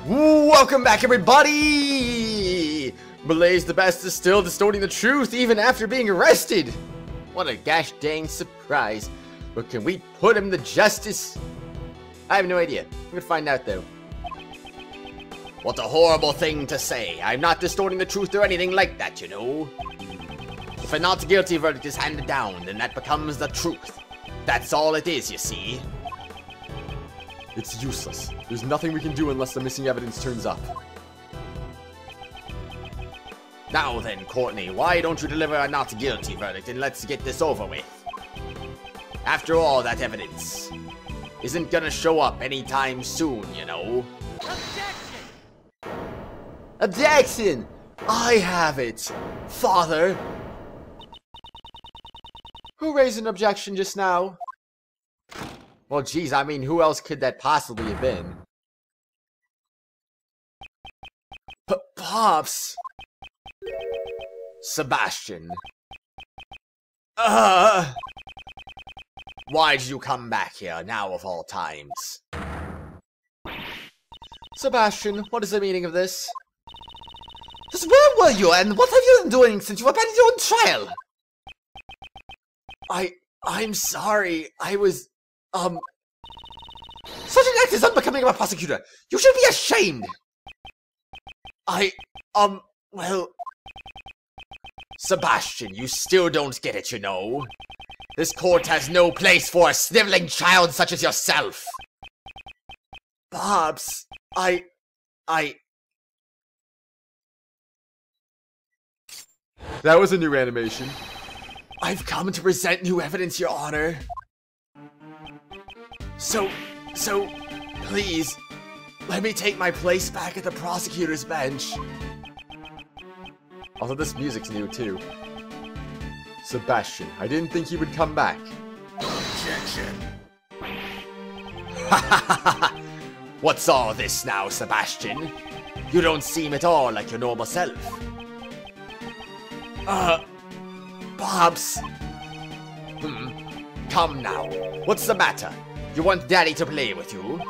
Welcome back, everybody! Blaise Debeste is still distorting the truth even after being arrested. What a gosh dang surprise. But can we put him to justice? I have no idea. I'm gonna find out though. What a horrible thing to say. I'm not distorting the truth or anything like that, you know. If a not guilty verdict is handed down, then that becomes the truth. That's all it is, you see. It's useless. There's nothing we can do unless the missing evidence turns up. Now then, Courtney, why don't you deliver a not guilty verdict and let's get this over with? After all, that evidence isn't gonna show up anytime soon, you know. Objection! Objection! I have it, Father. Who raised an objection just now? Well, geez, I mean, who else could that possibly have been? Pops! Sebastian. Why'd you come back here, now of all times? Sebastian, what is the meaning of this? Just where were you, and what have you been doing since you abandoned your own trial? I'm sorry, I was... Such an act is unbecoming of a prosecutor! You should be ashamed! Well... Sebastian, you still don't get it, you know. This court has no place for a sniveling child such as yourself! Pops, That was a new animation. I've come to present new evidence, Your Honor. So, please, let me take my place back at the prosecutor's bench. Although this music's new, too. Sebastian, I didn't think he would come back. Objection. What's all this now, Sebastian? You don't seem at all like your normal self. Pops. Come now. What's the matter? You want Daddy to play with you?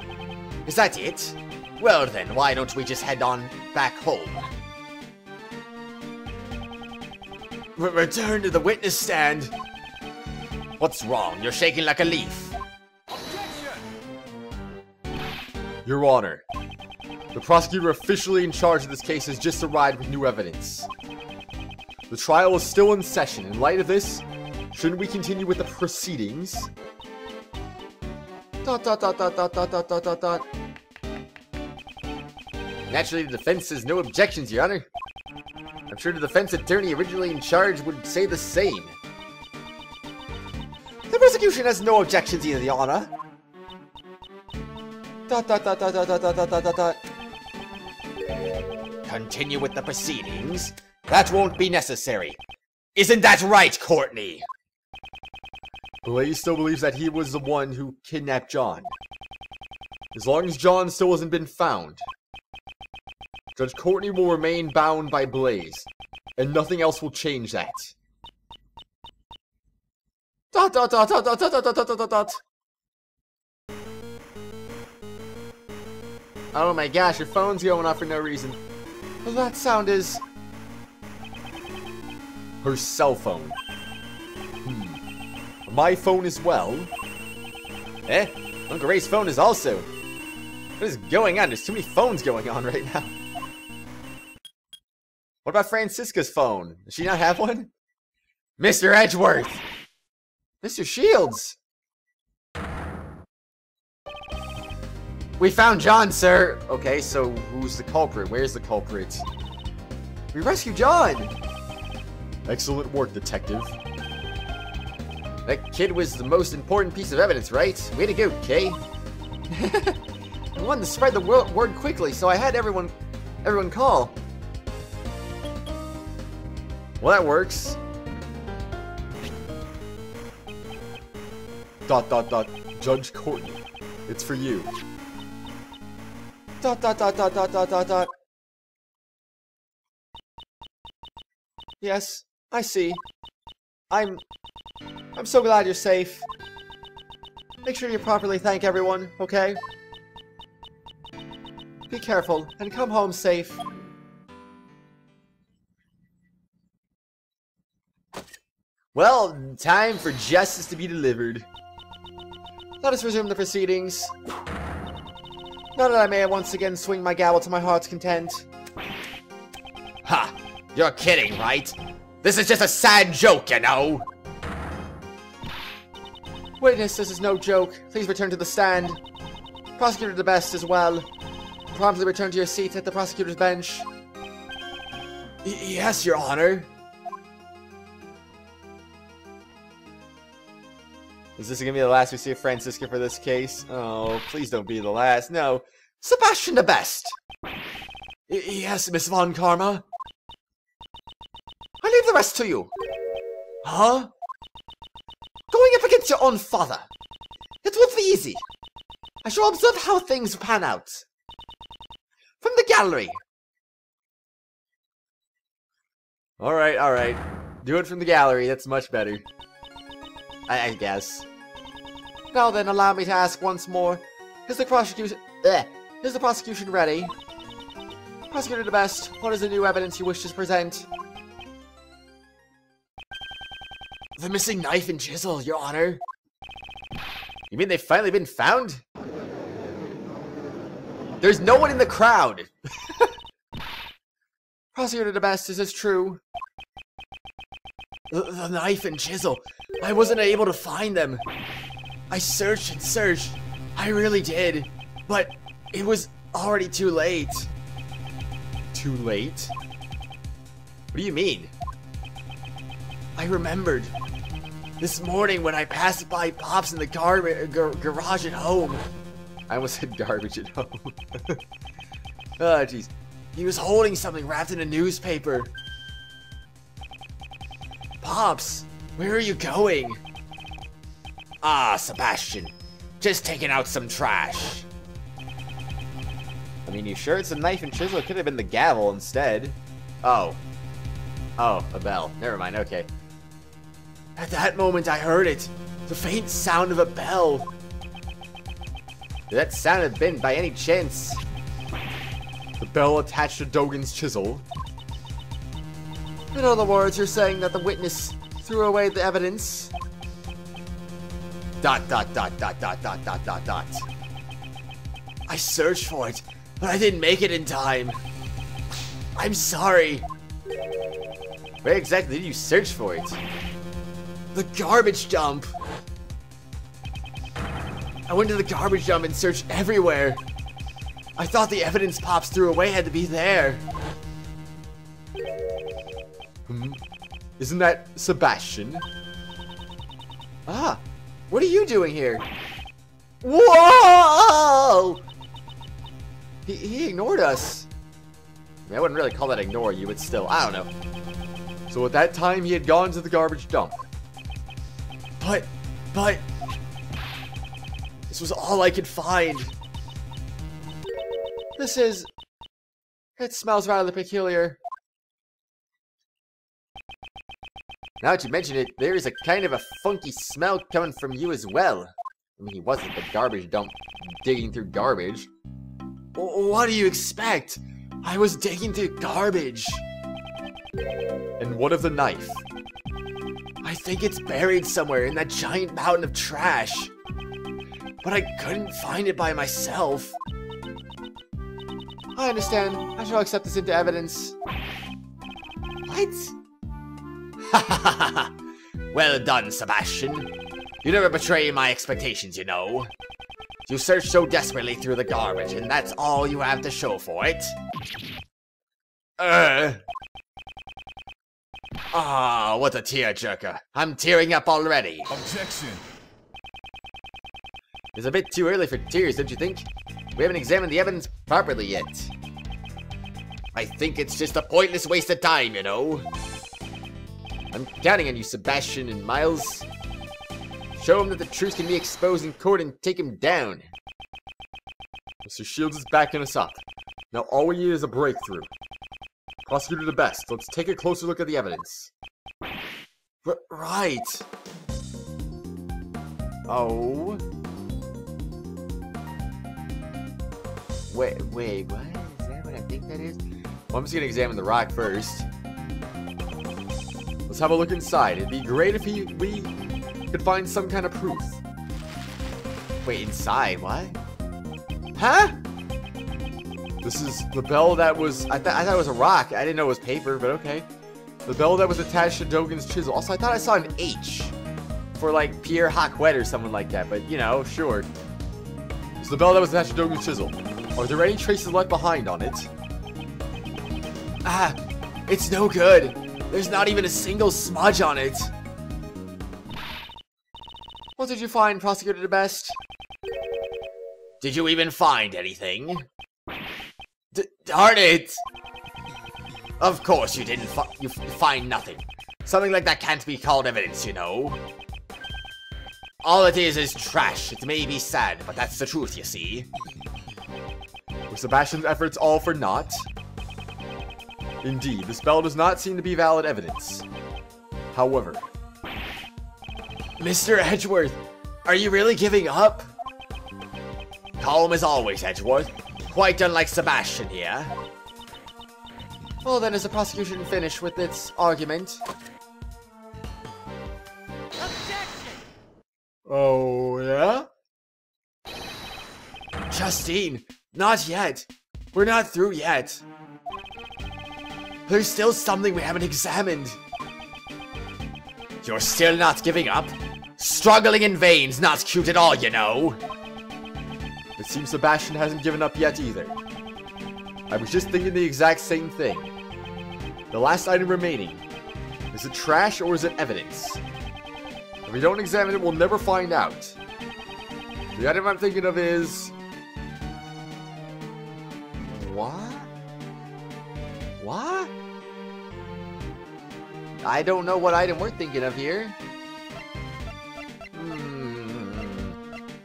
Is that it? Well then, why don't we just head on back home? Return to the witness stand. What's wrong? You're shaking like a leaf. Objection! Your Honor, the prosecutor officially in charge of this case has just arrived with new evidence. The trial is still in session. In light of this, shouldn't we continue with the proceedings? ... Naturally, the defense has no objections, Your Honor. I'm sure the defense attorney originally in charge would say the same. The prosecution has no objections either, Your Honor. ... Continue with the proceedings? That won't be necessary. Isn't that right, Courtney? Blaise still believes that he was the one who kidnapped John. As long as John still hasn't been found, Judge Courtney will remain bound by Blaise, and nothing else will change that. ... Oh my gosh, your phone's going off for no reason. Well, that sound is... her cell phone. My phone as well. Uncle Ray's phone is also. What is going on? There's too many phones going on right now. What about Francisca's phone? Does she not have one? Mr. Edgeworth! Mr. Shields! We found John, sir! Okay, so who's the culprit? Where's the culprit? We rescued John! Excellent work, detective. That kid was the most important piece of evidence, right? Way to go, Kay. I wanted to spread the word quickly, so I had everyone call. Well, that works. ... Judge Courtney, it's for you. ... Yes, I see. I'm so glad you're safe. Make sure you properly thank everyone, okay? Be careful, and come home safe. Well, time for justice to be delivered. Let us resume the proceedings. Now that I may once again swing my gavel to my heart's content. Ha! You're kidding, right? This is just a sad joke, you know! Witness, this is no joke. Please return to the stand. Prosecutor Debeste as well. Promptly return to your seat at the prosecutor's bench. Yes, Your Honor. Is this gonna be the last we see of Francisca for this case? Oh, please don't be the last. No. Sebastian Debeste. Yes, Miss Von Karma. I leave the rest to you. Huh? Going up against your own father. It won't be easy. I shall observe how things pan out. From the gallery. Alright, alright. Do it from the gallery, that's much better. I guess. Now then, allow me to ask once more. Is the prosecution ready? Prosecutor Debeste, what is the new evidence you wish to present? The missing knife and chisel, Your Honor. You mean they've finally been found? There's no one in the crowd. Prosecutor Debeste, is this true? The knife and chisel. I wasn't able to find them. I searched and searched. I really did. But it was already too late. Too late? What do you mean? I remembered. This morning when I passed by Pops in the garage at home. I almost said garbage at home. Oh, jeez. He was holding something wrapped in a newspaper. Pops, where are you going? Ah, Sebastian. Just taking out some trash. I mean, you sure it's a knife and chisel? It could have been the gavel instead. Oh. Oh, a bell. Never mind, okay. At that moment, I heard it. The faint sound of a bell. Did that sound have been, by any chance, the bell attached to Dogen's chisel? In other words, you're saying that the witness threw away the evidence? ... I searched for it, but I didn't make it in time. I'm sorry. Where exactly did you search for it? The garbage dump. I went to the garbage dump and searched everywhere. I thought the evidence Pops threw away had to be there. Isn't that Sebastian? Ah, what are you doing here? Whoa! He ignored us. I mean, I wouldn't really call that ignore you, but still, I don't know. So at that time, he had gone to the garbage dump. But... This was all I could find. It smells rather peculiar. Now that you mention it, there is a kind of a funky smell coming from you as well. I mean, he wasn't the garbage dump digging through garbage. What do you expect? I was digging through garbage. And what of the knife? I think it's buried somewhere in that giant mountain of trash. But I couldn't find it by myself. I understand. I shall accept this into evidence. What? Well done, Sebastian. You never betray my expectations, you know. You searched so desperately through the garbage, and that's all you have to show for it. Ah, what a tearjerker. I'm tearing up already. Objection. It's a bit too early for tears, don't you think? We haven't examined the evidence properly yet. I think it's just a pointless waste of time, you know. I'm counting on you, Sebastian and Miles. Show him that the truth can be exposed in court and take him down. Mr. Shields is backing us up. Now all we need is a breakthrough. Prosecutor Debeste, let's take a closer look at the evidence. Right. Oh. Wait, what? Is that what I think that is? Well, I'm just gonna examine the rock first. Let's have a look inside. It'd be great if we could find some kind of proof. Wait, inside? What? Huh? This is the bell that was... I thought it was a rock. I didn't know it was paper, but okay. The bell that was attached to Dogen's chisel. Also, I thought I saw an H for, like, Pierre Hakwet or someone like that. But, you know, sure. It's the bell that was attached to Dogen's chisel. Are there any traces left behind on it? Ah, it's no good. There's not even a single smudge on it. What did you find, Prosecutor Debeste? Did you even find anything? Darn it! Of course you didn't you find nothing. Something like that can't be called evidence, you know. All it is trash. It may be sad, but that's the truth, you see. Were Sebastian's efforts all for naught? Indeed, this bell does not seem to be valid evidence. However... Mr. Edgeworth, are you really giving up? Calm as always, Edgeworth. Quite unlike Sebastian here. Well then, is the prosecution finished with its argument? Objection! Oh, yeah? Justine, not yet. We're not through yet. There's still something we haven't examined. You're still not giving up? Struggling in vain's not cute at all, you know. It seems Sebastian hasn't given up yet either. I was just thinking the exact same thing. The last item remaining. Is it trash or is it evidence? If we don't examine it, we'll never find out. The item I'm thinking of is... What? What? I don't know what item we're thinking of here.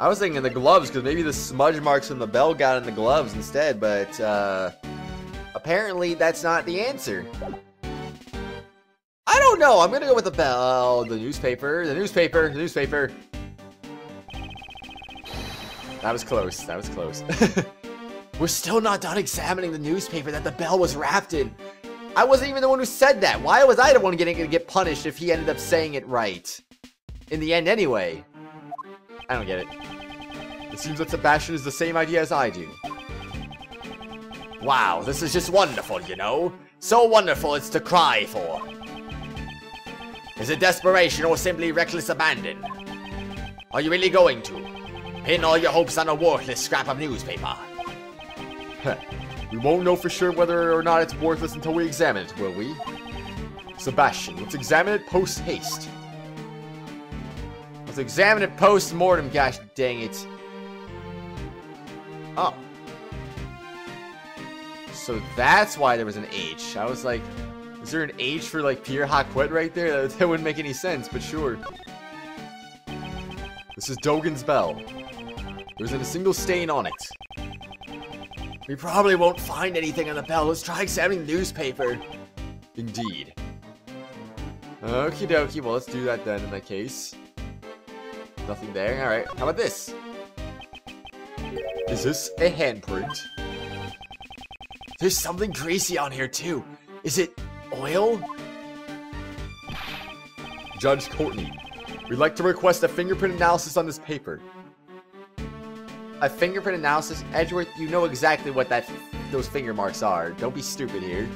I was thinking the gloves, because maybe the smudge marks from the bell got in the gloves instead, but apparently that's not the answer. I don't know. I'm gonna go with the bell, the newspaper. That was close. That was close. We're still not done examining the newspaper that the bell was wrapped in. I wasn't even the one who said that. Why was I the one gonna get punished if he ended up saying it right? In the end anyway. I don't get it. It seems that Sebastian is the same idea as I do. Wow, this is just wonderful, you know? So wonderful it's to cry for. Is it desperation or simply reckless abandon? Are you really going to pin all your hopes on a worthless scrap of newspaper? We won't know for sure whether or not it's worthless until we examine it, will we? Sebastian, let's examine it post-haste. Let's examine it post-mortem, gosh dang it. Oh. So that's why there was an H. I was like, is there an H for like Pierre Hakwet right there? That wouldn't make any sense, but sure. This is Dogen's bell. There isn't a single stain on it. We probably won't find anything on the bell. Let's try examining the newspaper. Indeed. Okie dokie. Well, let's do that then in that case. Nothing there. Alright. How about this? Is this a handprint? There's something greasy on here too. Is it oil? Judge Courtney, we'd like to request a fingerprint analysis on this paper. A fingerprint analysis? Edgeworth, you know exactly what those finger marks are. Don't be stupid here.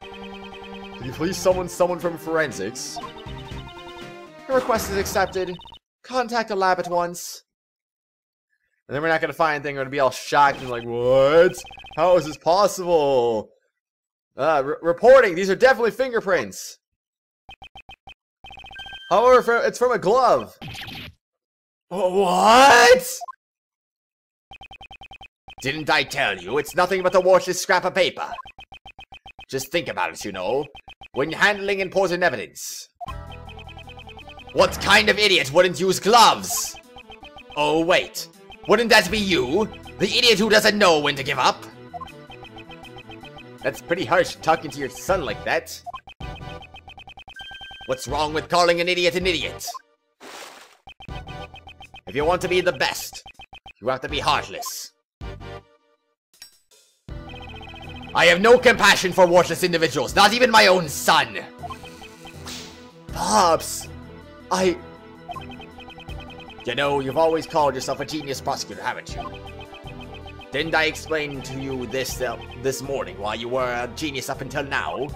Could you please summon someone from forensics? Your request is accepted. Contact the lab at once. And then we're not going to find anything. We're going to be all shocked and like, what? How is this possible? Reporting. These are definitely fingerprints. However, it's from a glove. What? Didn't I tell you? It's nothing but a worthless scrap of paper. Just think about it, you know. When handling important evidence. What kind of idiot wouldn't use gloves? Oh, wait. Wouldn't that be you? The idiot who doesn't know when to give up? That's pretty harsh talking to your son like that. What's wrong with calling an idiot an idiot? If you want to be the best, you have to be heartless. I have no compassion for worthless individuals, not even my own son. Pops, You know, you've always called yourself a genius prosecutor, haven't you? Didn't I explain to you this morning why you were a genius up until now?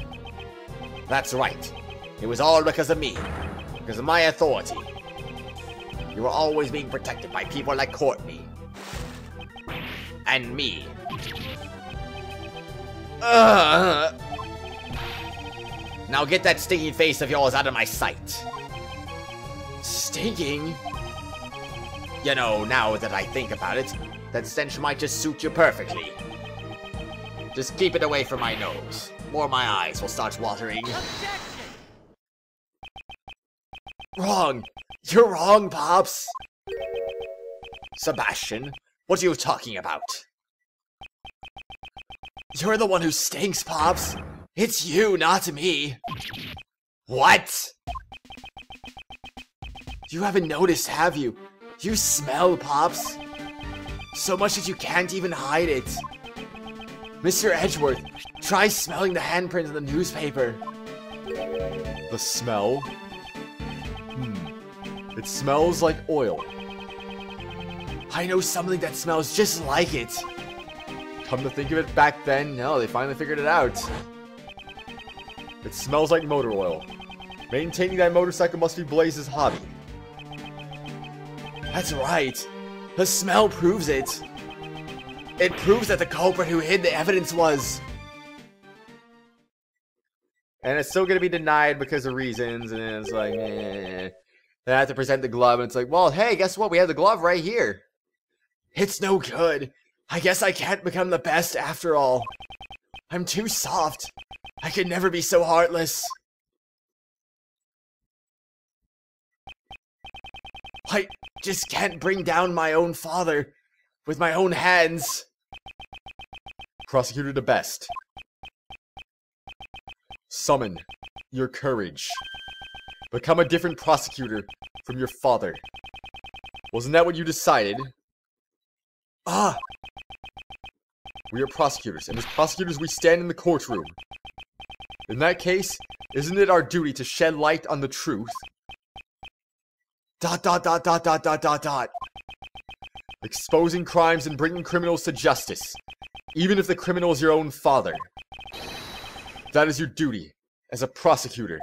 That's right. It was all because of me. Because of my authority. You were always being protected by people like Courtney. And me. Now get that stinky face of yours out of my sight. stinking? You know, now that I think about it, that stench might just suit you perfectly. Just keep it away from my nose, or my eyes will start watering. Wrong. You're wrong, Pops. Sebastian, what are you talking about? You're the one who stinks, Pops. It's you, not me. What? You haven't noticed, have you? You smell, Pops. So much that you can't even hide it. Mr. Edgeworth, try smelling the handprint in the newspaper. The smell? It smells like oil. I know something that smells just like it. Come to think of it, back then, no, they finally figured it out. It smells like motor oil. Maintaining that motorcycle must be Blaise's hobby. That's right. The smell proves it. It proves that the culprit who hid the evidence was... And it's still gonna be denied because of reasons, and it's like, eh. They have to present the glove, and it's like, well, hey, guess what? We have the glove right here. It's no good. I guess I can't become the best after all. I'm too soft. I could never be so heartless. I just can't bring down my own father with my own hands. Prosecutor Debeste. Summon your courage. Become a different prosecutor from your father. Wasn't that what you decided? We are prosecutors, and as prosecutors we stand in the courtroom. In that case, isn't it our duty to shed light on the truth? ... Exposing crimes and bringing criminals to justice, even if the criminal is your own father. That is your duty as a prosecutor.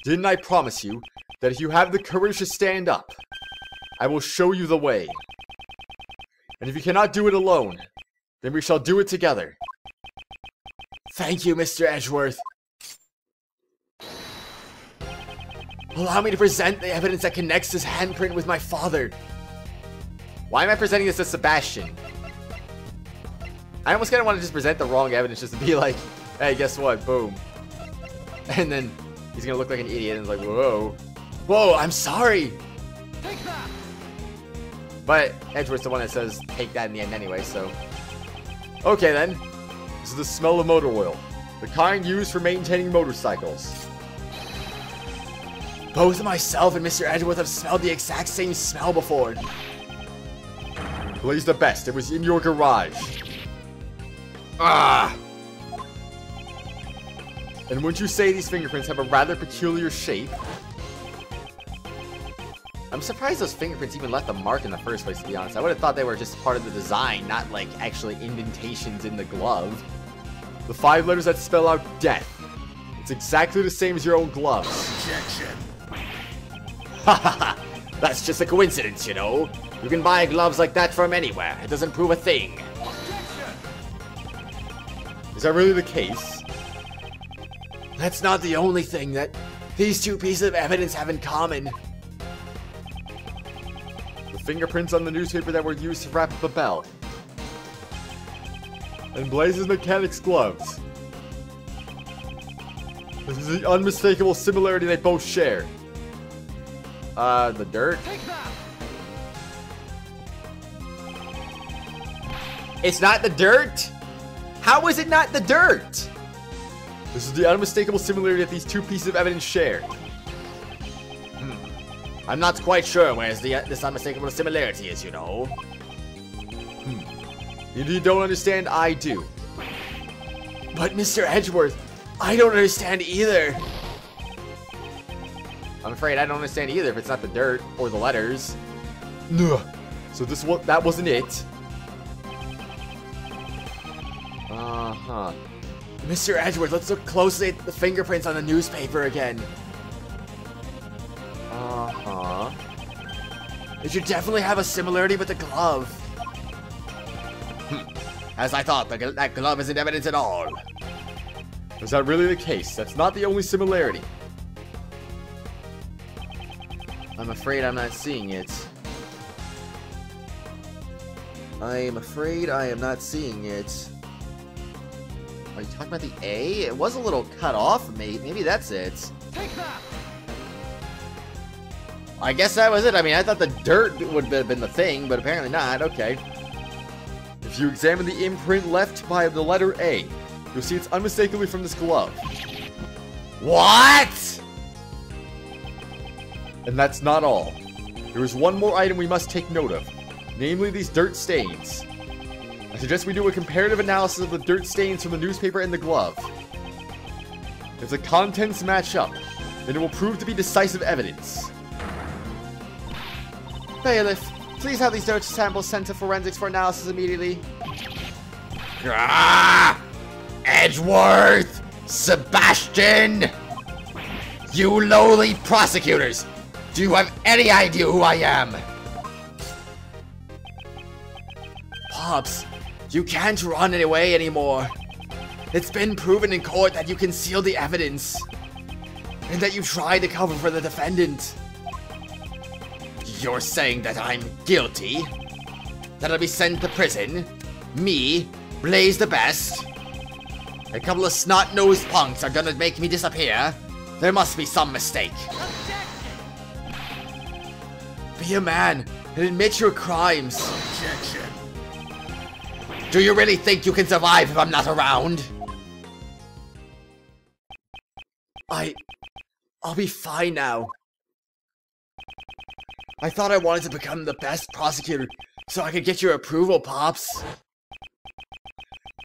Didn't I promise you that if you have the courage to stand up, I will show you the way. And if you cannot do it alone, then we shall do it together. Thank you, Mr. Edgeworth. Allow me to present the evidence that connects this handprint with my father. Why am I presenting this to Sebastian? I almost kind of want to just present the wrong evidence just to be like, hey, guess what? Boom. And then he's going to look like an idiot and it's like, whoa. Whoa, I'm sorry. Take that. But Edgeworth's the one that says take that in the end anyway, so. Okay then. This is the smell of motor oil. The kind used for maintaining motorcycles. Both myself and Mr. Edgeworth have smelled the exact same smell before. Blaise Debeste, it was in your garage. And wouldn't you say these fingerprints have a rather peculiar shape? I'm surprised those fingerprints even left a mark in the first place, to be honest. I would have thought they were just part of the design, not like actually indentations in the glove. The 5 letters that spell out death. It's exactly the same as your own gloves. Objection. Hahaha, that's just a coincidence, you know. You can buy gloves like that from anywhere. It doesn't prove a thing. Is that really the case? That's not the only thing that these two pieces of evidence have in common. The fingerprints on the newspaper that were used to wrap up the bell. And Blaise's mechanic's gloves. This is the unmistakable similarity they both share. The dirt? Take that. It's not the dirt? How is it not the dirt? This is the unmistakable similarity that these two pieces of evidence share. I'm not quite sure where this unmistakable similarity is, you know. You don't understand, I do. But Mr. Edgeworth, I don't understand either. I'm afraid I don't understand either if it's not the dirt or the letters. No. So that wasn't it. Uh-huh. Mr. Edgeworth, let's look closely at the fingerprints on the newspaper again. Uh-huh. It should definitely have a similarity with the glove. As I thought, that glove isn't evidence at all. Is that really the case? That's not the only similarity. I'm afraid I'm not seeing it. I'm afraid I am not seeing it. Are you talking about the A? It was a little cut off, mate. Maybe that's it. Take that! I guess that was it. I mean, I thought the dirt would have been the thing, but apparently not. Okay. If you examine the imprint left by the letter A, you'll see it's unmistakably from this glove. What? And that's not all. There is one more item we must take note of, namely these dirt stains. I suggest we do a comparative analysis of the dirt stains from the newspaper and the glove. If the contents match up, then it will prove to be decisive evidence. Bailiff, please have these dirt samples sent to forensics for analysis immediately. Ah! Edgeworth! Sebastian! You lowly prosecutors! Do you have any idea who I am? Pops, you can't run away anymore. It's been proven in court that you concealed the evidence. And that you tried to cover for the defendant. You're saying that I'm guilty? That I'll be sent to prison? Me, Blaise Debeste? A couple of snot-nosed punks are gonna make me disappear? There must be some mistake. Be a man and admit your crimes. Objection. Do you really think you can survive if I'm not around? I'll be fine now. I thought I wanted to become the best prosecutor so I could get your approval, Pops.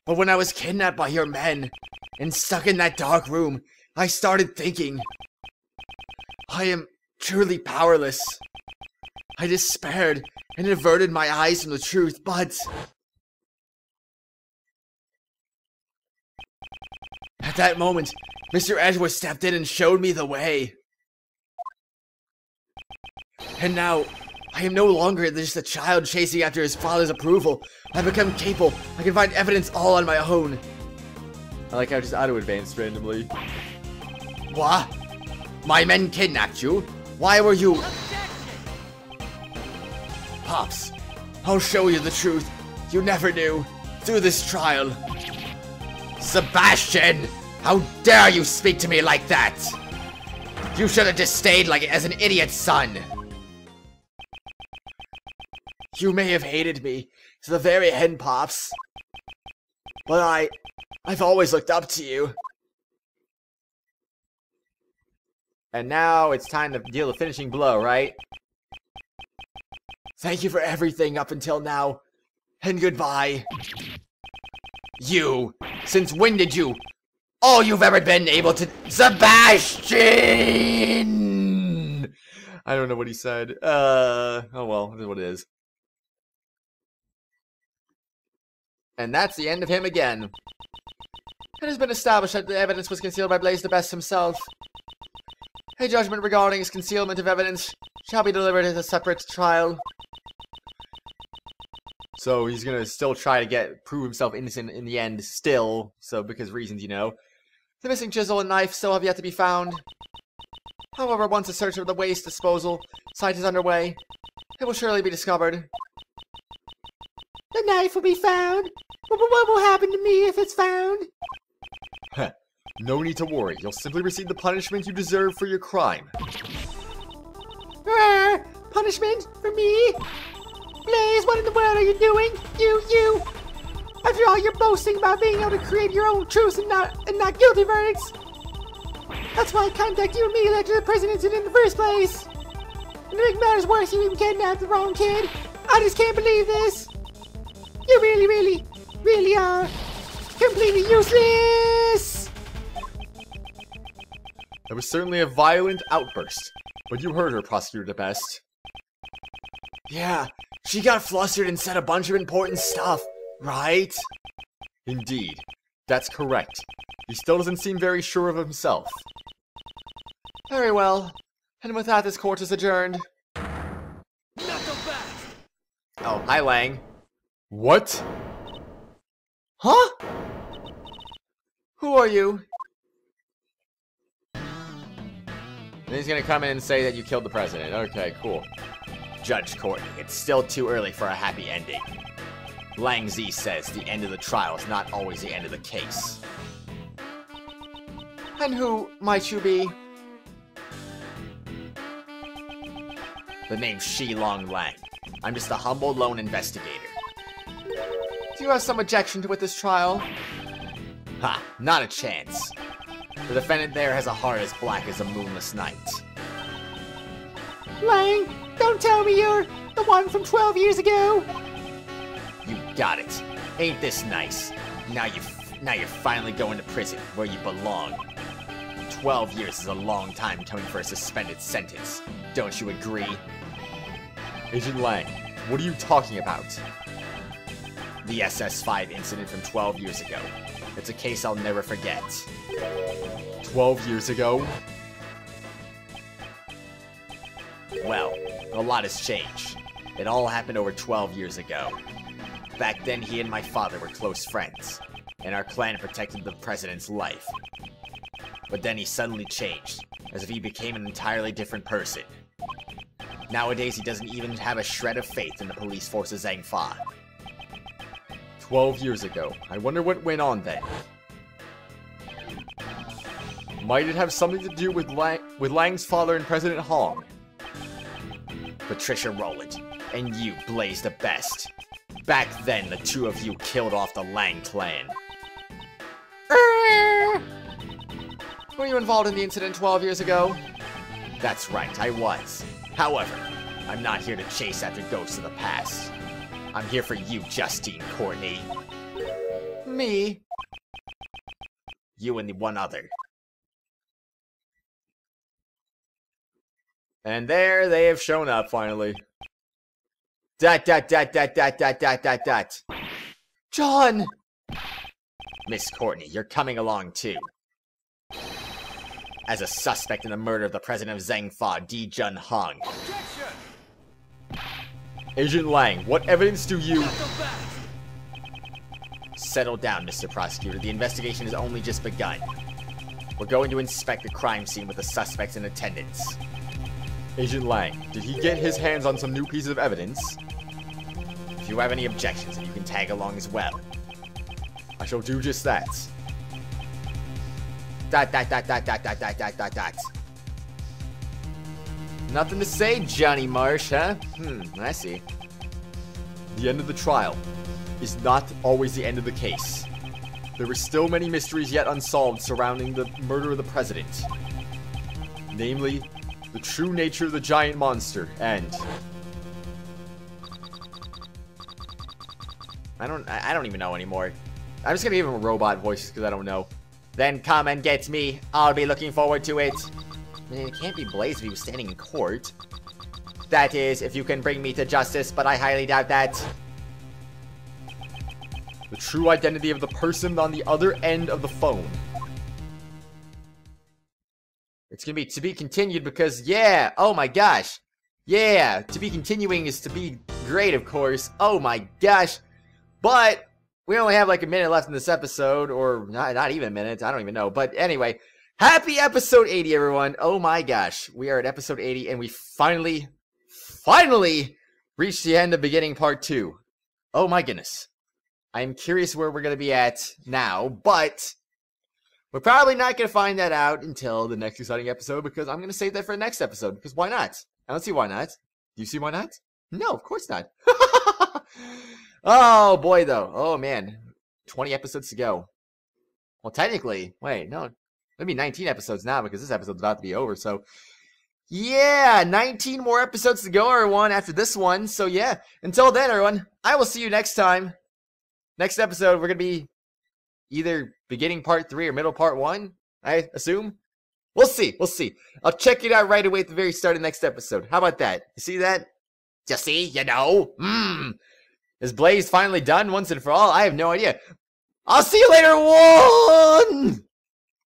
But when I was kidnapped by your men and stuck in that dark room, I started thinking. I am truly powerless. I despaired and averted my eyes from the truth, but at that moment, Mr. Edgeworth stepped in and showed me the way. And now, I am no longer just a child chasing after his father's approval. I've become capable. I can find evidence all on my own. I like how it just auto-advanced randomly. What? My men kidnapped you? Why were you... Pops, I'll show you the truth. You never knew. Through this trial. Sebastian! How dare you speak to me like that? You should have just stayed like as an idiot's son. You may have hated me to the very end, Pops. But I've always looked up to you. And now it's time to deal the finishing blow, right? Thank you for everything up until now. And goodbye. You! Since when did you... All you've ever been able to... Sebastian! I don't know what he said. Oh well, it is what it is. And that's the end of him again. It has been established that the evidence was concealed by Blaise Debeste himself. A judgment regarding his concealment of evidence shall be delivered at a separate trial. So he's gonna still try to prove himself innocent in the end, still. So because reasons, you know. The missing chisel and knife still have yet to be found. However, once a search of the waste disposal site is underway, it will surely be discovered. The knife will be found. But what will happen to me if it's found? No need to worry. You'll simply receive the punishment you deserve for your crime. Punishment? For me? Blaise, what in the world are you doing? You! After all your boasting about being able to create your own truths and not guilty verdicts. That's why contact you and me led to the prison incident in the first place. And to make matters worse, you even kidnapped the wrong kid. I just can't believe this. really are completely useless! That was certainly a violent outburst, but you heard her, Prosecutor Debeste. Yeah, she got flustered and said a bunch of important stuff, right? Indeed, that's correct. He still doesn't seem very sure of himself. Very well. And with that, this court is adjourned. Oh, hi, Lang. What? Huh? Who are you? And he's gonna come in and say that you killed the president. Okay, cool. Judge Courtney, it's still too early for a happy ending. Lang Z says the end of the trial is not always the end of the case. And who might you be? The name's Shilong Lang. I'm just a humble lone investigator. Do you have some objection to with this trial? Ha, not a chance. The defendant there has a heart as black as a moonless night. Lang, don't tell me you're the one from 12 years ago. You got it. Ain't this nice? Now you're finally going to prison where you belong. 12 years is a long time coming for a suspended sentence. Don't you agree? Agent Lang, what are you talking about? The SS5 incident from 12 years ago. It's a case I'll never forget. 12 years ago? Well, a lot has changed. It all happened over 12 years ago. Back then, he and my father were close friends, and our clan protected the president's life. But then he suddenly changed, as if he became an entirely different person. Nowadays, he doesn't even have a shred of faith in the police force of Zhangfa. 12 years ago. I wonder what went on then. Might it have something to do with Lang's father and President Hong? Patricia Rowland, and you, Blaise Debeste. Back then, the two of you killed off the Lang clan. Were you involved in the incident 12 years ago? That's right, I was. However, I'm not here to chase after ghosts of the past. I'm here for you, Justine Courtney. Me? You and the one other. And there they have shown up, finally. John! Miss Courtney, you're coming along too. As a suspect in the murder of the president of Zhangfa, Di Jun Hong. Agent Lang, what evidence do you... Settle down, Mr. Prosecutor. The investigation has only just begun. We're going to inspect the crime scene with the suspects in attendance. Agent Lang, did he get his hands on some new pieces of evidence? If you have any objections, you can tag along as well. I shall do just that. Nothing to say, Johnny Marsh, huh? I see. The end of the trial is not always the end of the case. There are still many mysteries yet unsolved surrounding the murder of the president. Namely, the true nature of the giant monster, and... I don't even know anymore. I'm just gonna give him robot voices because I don't know. Then come and get me. I'll be looking forward to it. Man, it can't be Blaise if he was standing in court. That is, if you can bring me to justice, but I highly doubt that. The true identity of the person on the other end of the phone. It's gonna be to be continued because, yeah, oh my gosh. Yeah, to be continuing is to be great, of course. Oh my gosh. But we only have like a minute left in this episode, or not even a minute, I don't even know. But anyway, happy episode 80, everyone. Oh my gosh, we are at episode 80, and we finally reached the end of beginning part 2. Oh my goodness. I'm curious where we're going to be at now, but we're probably not going to find that out until the next exciting episode, because I'm going to save that for the next episode, because why not? I don't see why not. Do you see why not? No, of course not. Oh, boy, though. Oh, man. 20 episodes to go. Well, technically, wait, no. It'll be 19 episodes now because this episode's about to be over, so... Yeah, 19 more episodes to go, everyone, after this one. So, yeah, until then, everyone, I will see you next time. Next episode, we're going to be either beginning part 3 or middle part 1, I assume. We'll see. We'll see. I'll check it out right away at the very start of next episode. How about that? You see that? You see? You know? Is Blaise finally done once and for all? I have no idea. I'll see you later, one!